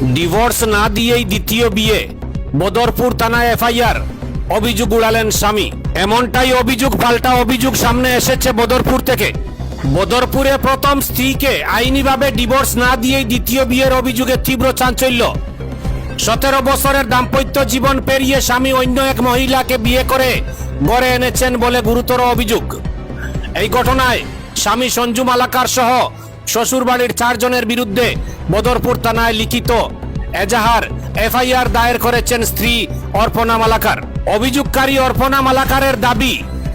Divorce না দিয়েই দ্বিতীয় বিয়ে, বদরপুর থানায় এফআইআর, অভিযোগ উড়ালেন স্বামী। এমনটাই অভিযোগ পাল্টা অভিযোগ সামনে এসেছে বদরপুর থেকে। বদরপুরে প্রথম স্ত্রীকে আইনিভাবে ডিভোর্স না দিয়েই দ্বিতীয় বিয়ের অভিযোগে তীব্র চাঞ্চল্য। 17 বছরের দাম্পত্য জীবন পেরিয়ে স্বামী অন্য এক মহিলাকে বিয়ে করে ঘরে এনেছেন বলে গুরুতর অভিযোগ। এই ঘটনায় স্বামী সঞ্জু মালাকার সহ শ্বশুরবাড়ির 4 জনের বিরুদ্ধে বদরপুর থানায় লিখিত এজাহার এফআইআর দায়ের করেছেন স্ত্রী অর্পণা মালাকার। অভিযোগকারী অর্পণা মালাকারের দাবি,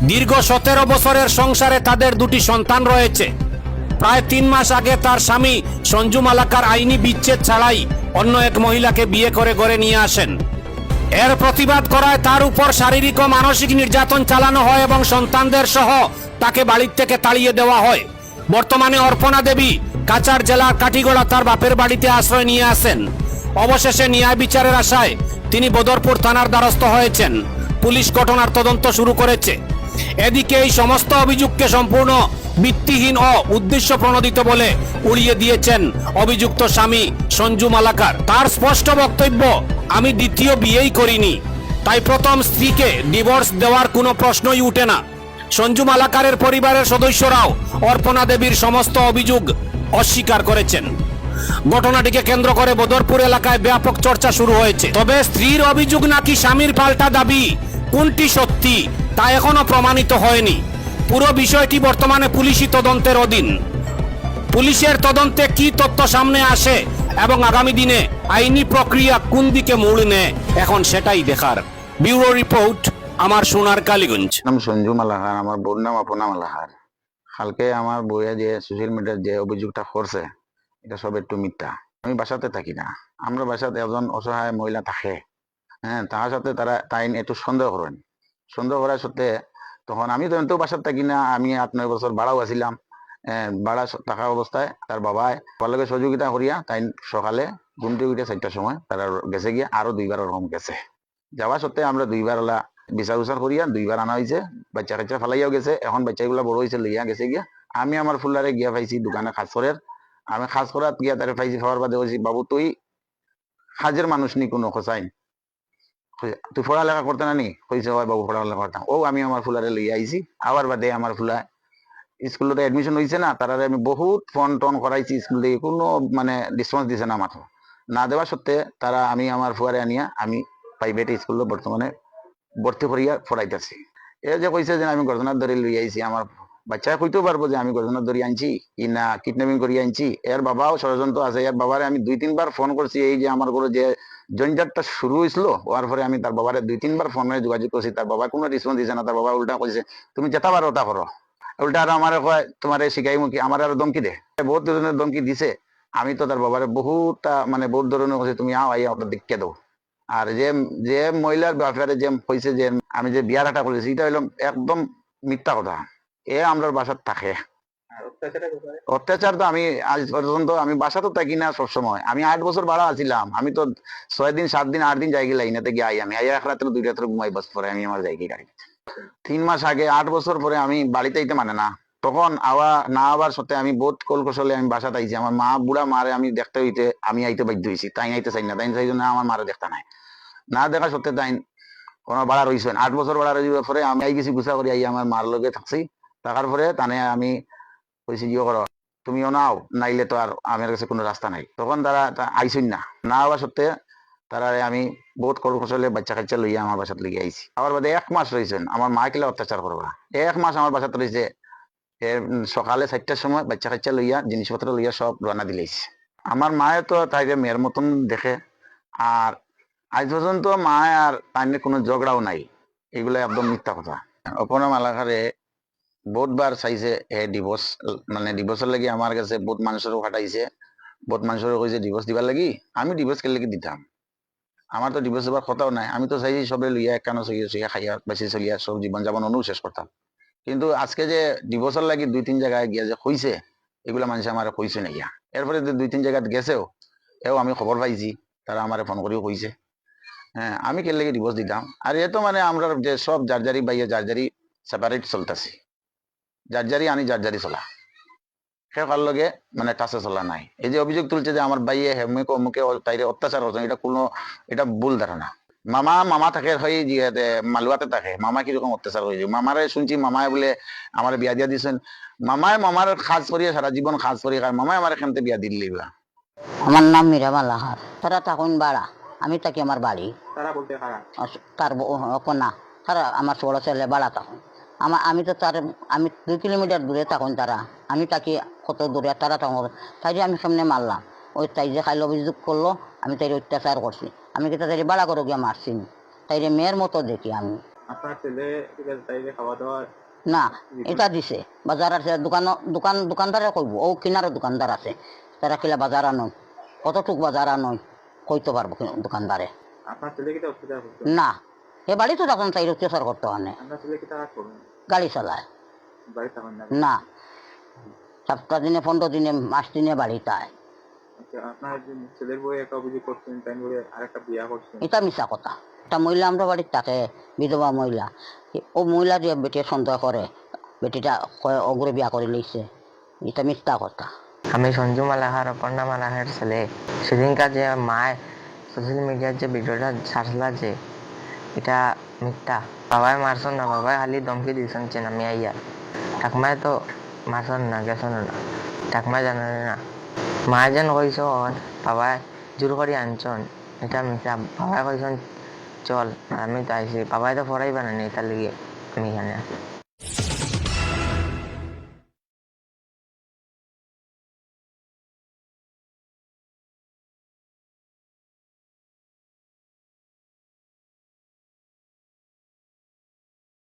দীর্ঘ 17 বছরের সংসারে তাদের 2টি সন্তান রয়েছে। প্রায় 3 মাস আগে তার স্বামী সঞ্জু মালাকার আইনি বিচ্ছেদ ছাড়াই অন্য এক মহিলাকে বিয়ে করে ঘরে নিয়ে আসেন। এর প্রতিবাদ করায় তার উপর শারীরিক ও মানসিক নির্যাতন চালানো হয় এবং সন্তানদের সহ তাকে বাড়ির থেকে তাড়িয়ে দেওয়া হয়। বর্তমানে অর্পণা দেবী কাছাড় জেলার কাটিগড়া তার বাপের বাড়িতে আশ্রয় নিয়ে আসেন। অবশেষে ন্যায় বিচারের আশায় তিনি বদরপুর থানার দ্বারস্থ হয়েছেন। পুলিশ ঘটনার তদন্ত শুরু করেছে। এদিকে এই সমস্ত অভিযোগকে সম্পূর্ণ ভিত্তিহীন ও উদ্দেশ্য প্রণোদিত বলে উড়িয়ে দিয়েছেন অভিযুক্ত স্বামী সঞ্জু মালাকার। তার স্পষ্ট বক্তব্য, আমি দ্বিতীয় বিয়েই করিনি, তাই প্রথম স্ত্রীকে ডিভোর্স দেওয়ার কোনো প্রশ্নই উঠে না। সঞ্জু মালাকারের পরিবারের সদস্যরাও অর্পণা দেবীর সমস্ত অভিযোগ অস্বীকার করেছেন। ঘটনাটিকে কেন্দ্র করে বদরপুর এলাকায় ব্যাপক চর্চা শুরু হয়েছে। তবে স্ত্রীর অভিযোগ নাকি স্বামীর পাল্টা দাবি, কোনটি সত্যি তা এখনো প্রমাণিত হয়নি। পুরো বিষয়টি বর্তমানে পুলিশি তদন্তের অধীন। পুলিশের তদন্তে কি তথ্য সামনে আসে এবং আগামী দিনে আইনি প্রক্রিয়া কোন দিকে মোড় নেয়, এখন সেটাই দেখার। ব্যুরো রিপোর্ট, আমার সোনার কালীগঞ্জ। নাম সঞ্জু মালাকার, আমার বোন নাম অপনা মালাকার। কালকে আমার বইয়া যে সোশ্যাল মিডিয়ার যে অভিযোগটা করছে এটা সব একটু মিথ্যা। আমি বাসাতে থাকি না, আমরা বাসাতে একজন অসহায় মহিলা থাকে। হ্যাঁ, তার সাথে তারা তাই একটু সন্দেহ করেন। সন্দেহ করার সত্ত্বে তখন আমি তো এমনিতেও বাসার থাকি না, আমি 8-9 বছর ভাড়াও আছিলাম। ভাড়া থাকা অবস্থায় তার বাবায় ভালোকে সহযোগিতা করিয়া তাই সকালে ঘুম থেকে উঠে 4টার সময় তারা গেছে গিয়ে আরো 2বার ওরকম গেছে। যাওয়া সত্ত্বে আমরা 2বার ওলা বিচার উচার করিয়া 2বার আনা হয়েছে। বাচ্চা কাচ্চা ফালাইয়াও গেছে, এখন বাচ্চাগুলা বড় হয়েছে লইয়া গেছে গিয়া। আমি আমার ফুলারে গিয়া পাইছি দোকানে কাজ করার। আমি কাজ করাত গিয়া তারে পাইছি, খাওয়ার বাদে বলছি, বাবু তুই কাজের মানুষ নি কোনো খোঁচাইন, তুই পড়ালেখা করতে না নি? কইছে হয় বাবু পড়ালেখা করতাম। ও আমি আমার ফুলারে লইয়া আইছি। আবার বাদে আমার ফুলা স্কুলে এডমিশন হয়েছে না, তারারে আমি বহুত ফোন টোন করাইছি, স্কুল থেকে কোনো মানে রেসপন্স দিছে না। মাত্র না দেওয়া সত্ত্বে তারা আমি আমার ফুয়ারে আনিয়া আমি প্রাইভেট স্কুলে বর্তমানে ভর্তি করিয়া পড়াইতেছি। এ যে কইছে যে আমি গর্জনার ধরে লই আইছি, আমার বাচ্চা কইতেও পারবো যে আমি গর্জনার ধরে আনছি কি না কিডন্যাপিং করি আনছি। এর বাবাও ষড়যন্ত্র আছে। এর বাবারে আমি 2-3বার ফোন করছি। এই যে আমার ঘরে যে জঞ্জাটটা শুরু হয়েছিল হওয়ার পরে আমি তার বাবারে 2-3বার ফোনে যোগাযোগ করছি। তার বাবা কোনো রেসপন্স দিছে না। তার বাবা উল্টা কইছে, তুমি যেটা পারো ওটা করো। উল্টা আর আমার কয় তোমার শিখাই মুখী, আমার আর ধমকি দে, বহুত ধরনের ধমকি দিছে। আমি তো তার বাবারে বহুতটা মানে বহুত ধরনের কইছে, তুমি আও আইয়া ওটা দেখে দাও। আর যে যে মহিলার ব্যাপারে যে হয়েছে যে আমি যে বিয়ার আটা করেছি, এটা হইল একদম মিথ্যা কথা। এ আমরা বাসার থাকে। অত্যাচার তো আমি আজ পর্যন্ত আমি বাসাতে থাকি না সবসময়। আমি 8 বছর ভাড়া আছিলাম। আমি তো 6 দিন 7 দিন 8 দিন যাই গেলাই নাতে গিয়ে আমি আইয়া 1 রাত্রে 2 রাত্রে ঘুমাই, বাস পরে আমি আমার জায়গায় গাড়ি। 3 মাস আগে 8 বছর পরে আমি বাড়িতে আইতে মানে না, তখন আওয়া না আবার সত্ত্বে আমি বহুত কৌশলে আমি বাসাতে আইছি। আমার মা বুড়া মারে আমি দেখতে হইতে আমি আইতে বাধ্য হয়েছি। তাই আইতে চাই না, তাই চাই না আমার মারে দেখতে নাই। না দেখা সত্ত্বে তাই কোনো ভাড়া রয়েছে 8 বছর ভাড়া রয়েছে। পরে আমি আই গেছি গুছা করি আই আমার মার লগে থাকছি। থাকার পরে তানে আমি কইছি জিও করো, তুমিও নাও, নাইলে তো আর আমার কাছে কোনো রাস্তা নাই। তখন তারা আইসই না। না হওয়া সত্ত্বে তারা আমি বহুত কৌশলে বাচ্চা কাচ্চা লইয়া আমার বাসাত লইয়া আইছি। আবার বাদে 1 মাস রয়েছেন আমার মা কিলা অত্যাচার করবা। 1 মাস আমার বাসাত রয়েছে। সকালে 4টার সময় বাচ্চা কাচ্চা লইয়া জিনিসপত্র লইয়া সব রানা দিলেইছে। আমার মায়ে তো তাইরে মেয়ের মতন দেখে। আর আজ পর্যন্ত মা আর তাইনের কোনো ঝগড়াও নাই। এগুলো একদম মিথ্যা কথা। অপনা মালাকারে বহুতবার চাইছে ডিভোর্স, মানে ডিভোর্সের লাগি আমার কাছে বহুত মানুষেরও খাটাইছে। বহুত মানুষেরও কইছে ডিভোর্স দিবার লাগি। আমি ডিভোর্স কে লাগি দিতাম? আমার তো ডিভোর্স দেবার কথাও নাই। আমি তো চাইছি সবে লইয়া একানো চলিয়া খাইয়া বেশি চলিয়া সব জীবন যাপন অনু শেষ করতাম। কিন্তু আজকে যে ডিভোর্সের লাগি 2-3 জায়গায় গিয়া যে কইছে, এগুলা মানুষ আমার কইছে না গিয়া। এরপরে 2-3 জায়গায় গেছেও, এও আমি খবর পাইছি, তারা আমার ফোন করেও কইছে। হ্যাঁ, আমি কে লেগে ডিভোর্স দিতাম? আর এ তো মানে আমরা যে সব জারজারি বাইয়া জারজারি সেপারেট চলতেছি, জারজারি আনি জারজারি চলা। সে কার লগে মানে টাচে চলা নাই। এই যে অভিযোগ তুলছে যে আমার বাইয়ে হেমুক অমুকে তাইরে অত্যাচার করছেন, এটা ভুল ধারণা। মামা থাকে হয় মালুয়াতে থাকে, মামা কিরকম অত্যাচার করে মামারে শুনছি মামায় বলে আমার বিয়া দিয়া দিয়েছেন, মামার কাজ করিয়ে সারা জীবন কাজ করি মামায় আমার এখান থেকে বিয়া দিল্লি বা। আমার নাম মীরা লাহার। তারা তখন বাড়া, আমি থাকি আমার বাড়ি। তারা বলতে কারা? তার কন্যা, তারা আমার ছোট ছেলে বাড়া তখন। আমি তো তার, আমি 2 কিলোমিটার দূরে তখন তারা, আমি থাকি কত দূরে, তারা তখন তাই যে আমি সামনে মারলাম। ওই তাই যে খাইলে অভিযোগ করলো আমি তাই অত্যাচার করছি, আমি কি তাই বাড়া করে গিয়ে মারছি, তাই মেয়ের মতো দেখি আমি। আপনার ছেলে তাইলে খাওয়া দাওয়া না, এটা দিছে বাজার আছে, দোকানদারে কইব, ও কিনারও দোকানদার আছে, তারা কিলা বাজার আনয়, কতটুক বাজার আনয় কইতে পারবো দোকানদারে। আপনার ছেলে কি অত্যাচার করতো? না, এ বাড়ি তো তখন তাই অত্যাচার করতে হয় না, আপনার ছেলে কি তারা করবেন? গাড়ি চালায় বাড়ি থাকেন না? না, সপ্তাহ দিনে 15 দিনে মাস দিনে বাড়িতে আয়। আচ্ছা, আপনার যে ছেলের বই একটা অভিযোগ করছেন তাই বলে আরেকটা বিয়া করছেন, এটা মিছা কথা। একটা মহিলা আমরা বাড়ির থাকে, বিধবা মহিলা, ও মহিলা যে বেটির সন্দেহ করে, বেটিটা অগ্রে বিয়া করে লইছে, এটা মিথ্যা কথা। আমি সঞ্জু মালাহার, অপর্ণা মালাহার ছেলে। সেদিনকার যে মায় সোশ্যাল মিডিয়ার যে ভিডিওটা ছাড়লা, যে এটা মিথ্যা। বাবাই মারছন না, বাবাই খালি ধমকি দিয়েছেন চেন আমি আইয়া। ঠাকমায় তো মারছন না, গেছন না, ঠাকমায় জানে না। মায় যেন কইস বাবাই জোর করে আনছন, এটা মিথ্যা। বাবাই কইসন চল, আমি তো আইসি, বাবাই তো ফরাই বানানি, তার লিগে আমি এখানে আছি।